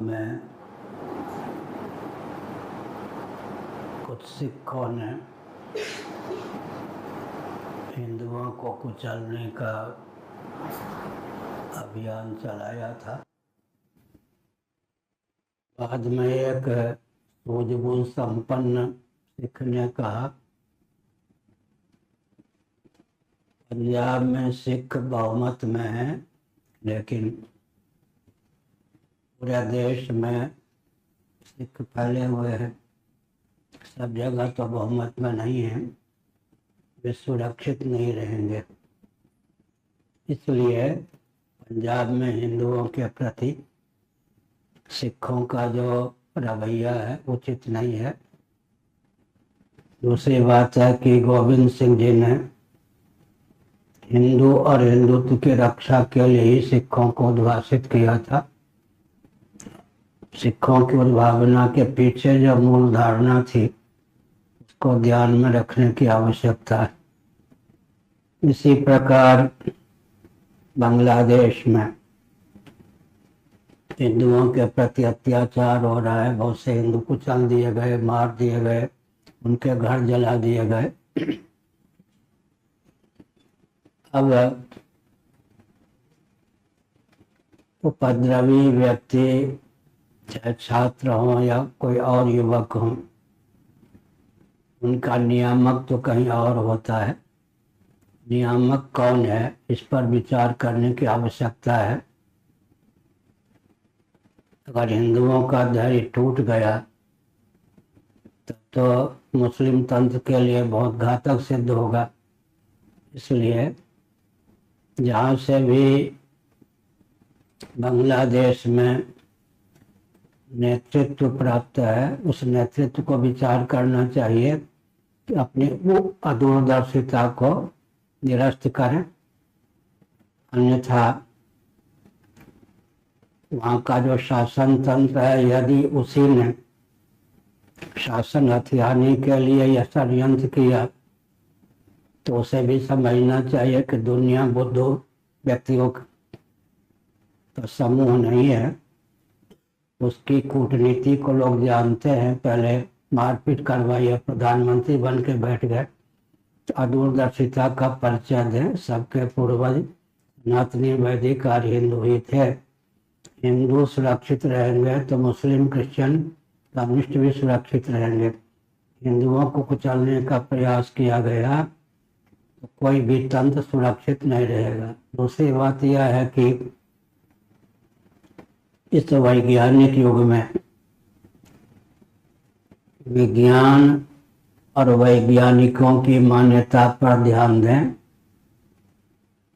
में कुछ सिखों ने हिंदुओं को कुचलने का अभियान चलाया था। बाद में एक सूझबूझ संपन्न सिख ने कहा, पंजाब में सिख बहुमत में है, लेकिन पूरे देश में सिख फैले हुए हैं, सब जगह तो बहुमत में नहीं है, वे सुरक्षित नहीं रहेंगे। इसलिए पंजाब में हिंदुओं के प्रति सिखों का जो रवैया है उचित नहीं है। दूसरी बात है कि गोविंद सिंह जी ने हिंदू और हिंदुत्व की रक्षा के लिए ही सिखों को उद्भाषित किया था। सिखों की उद्भावना के पीछे जो मूल धारणा थी उसको ध्यान में रखने की आवश्यकता है। इसी प्रकार बांग्लादेश में हिंदुओं के प्रति अत्याचार हो रहा है। बहुत से हिंदू कुचल दिए गए, मार दिए गए, उनके घर जला दिए गए। अब उपद्रवी व्यक्ति चाहे छात्र हों या कोई और युवक हों, उनका नियामक तो कहीं और होता है। नियामक कौन है, इस पर विचार करने की आवश्यकता है। अगर हिंदुओं का धैर्य टूट गया तब तो मुस्लिम तंत्र के लिए बहुत घातक सिद्ध होगा। इसलिए जहाँ से भी बांग्लादेश में नेतृत्व प्राप्त है, उस नेतृत्व को विचार करना चाहिए कि अपनी वो अदूरदर्शिता को निरस्त करें। अन्यथा वहाँ का जो शासन तंत्र है, यदि उसी ने शासन हथियाने के लिए यह षड्यंत्र किया तो उसे भी समझना चाहिए कि दुनिया बुद्धू व्यक्तियों का समूह नहीं है। उसकी कूटनीति को लोग जानते हैं। पहले मारपीट करवाई, प्रधानमंत्री बन के बैठ गए। तो अदूरदर्शिता का परिचय दें। सबके पूर्वज सनातनी वैदिक और हिंदू ही थे। हिंदू सुरक्षित रहेंगे तो मुस्लिम, क्रिश्चियन, कम्युनिस्ट भी सुरक्षित रहेंगे। हिंदुओं को कुचलने का प्रयास किया गया तो कोई भी तंत्र सुरक्षित नहीं रहेगा। दूसरी बात यह है कि इस वैज्ञानिक युग में विज्ञान और वैज्ञानिकों की मान्यता पर ध्यान दें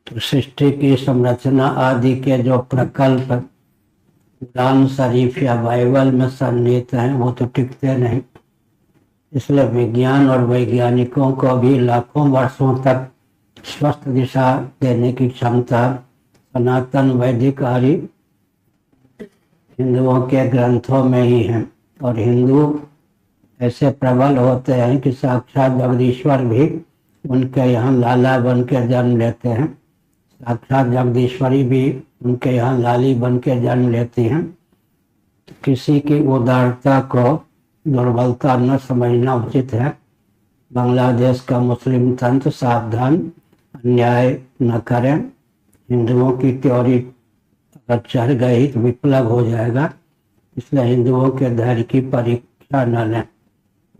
तो सृष्टि की संरचना आदि के जो प्रकल्प कुरान शरीफ या बाइबल में सन्निहित हैं वो तो टिकते नहीं। इसलिए विज्ञान और वैज्ञानिकों को भी लाखों वर्षों तक स्वस्थ दिशा देने की क्षमता सनातन वैदिक आर्य हिंदुओं के ग्रंथों में ही है। और हिंदू ऐसे प्रबल होते हैं कि साक्षात जगदीश्वर भी उनके यहाँ लाला बन के जन्म लेते हैं। साक्षात जगदीश्वरी भी उनके यहाँ लाली बन के जन्म लेती हैं। तो किसी की उदारता को दुर्बलता न समझना उचित है। बांग्लादेश का मुस्लिम तंत्र सावधान, अन्याय न करें। हिंदुओं की त्योरी अगर चढ़ गई तो विप्लव हो जाएगा। इसलिए हिंदुओं के धैर्य की परीक्षा न लें।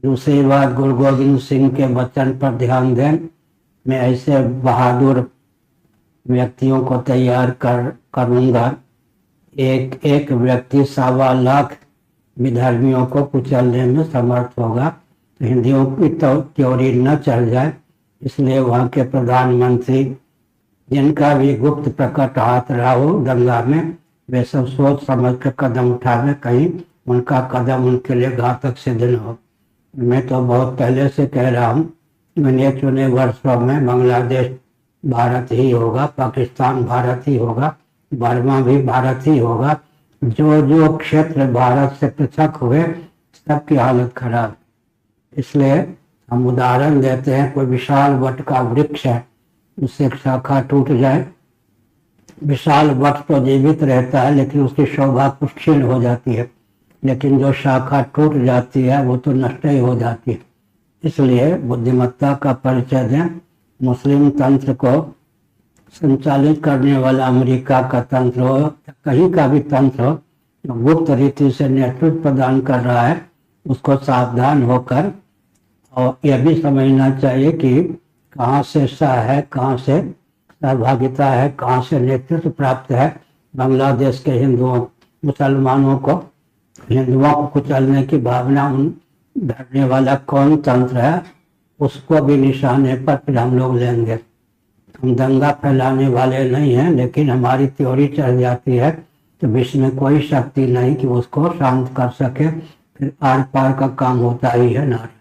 दूसरी बात, गुरु गोविंद सिंह के वचन पर ध्यान दें। मैं ऐसे बहादुर व्यक्तियों को तैयार करूंगा। एक एक व्यक्ति 1.25 लाख विधर्मियों को कुचलने में समर्थ होगा। तो हिंदुओं की तो त्योरी न चढ़ जाए। इसलिए वहाँ के प्रधानमंत्री, जिनका भी गुप्त प्रकट हाथ रहा हो दंगा में, वे सब सोच समझ कर कदम उठावे, कहीं उनका कदम उनके लिए घातक सिद्ध न हो। मैं तो बहुत पहले से कह रहा हूँ, मैंने चुने वर्षों में बांग्लादेश भारत ही होगा, पाकिस्तान भारत ही होगा, बर्मा भी भारत ही होगा। जो जो क्षेत्र भारत से पृथक हुए सबकी हालत खराब। इसलिए हम उदाहरण देते हैं, कोई विशाल वट का वृक्ष है, उससे एक शाखा टूट जाए विशाल वट तो जीवित रहता है लेकिन उसकी शोभा कुछ क्षीण हो जाती है, लेकिन जो शाखा टूट जाती है वो तो नष्ट ही हो जाती है। इसलिए बुद्धिमत्ता का परिचय दें। मुस्लिम तंत्र को संचालित करने वाला अमेरिका का तंत्र हो या कहीं का भी तंत्र हो, जो गुप्त रीति से नेतृत्व प्रदान कर रहा है, उसको सावधान होकर और यह भी समझना चाहिए कि कहाँ से सा है, कहाँ से सहभागिता है, कहाँ से नेतृत्व प्राप्त है। बांग्लादेश के हिंदुओं मुसलमानों को, हिंदुओं को कुचलने की भावना उन धरने वाला कौन तंत्र है, उसको भी निशाने पर फिर हम लोग लेंगे। हम दंगा फैलाने वाले नहीं हैं, लेकिन हमारी थ्योरी चल जाती है तो विश्व में कोई शक्ति नहीं कि उसको शांत कर सके, फिर आर पार का काम होता ही है। नारे।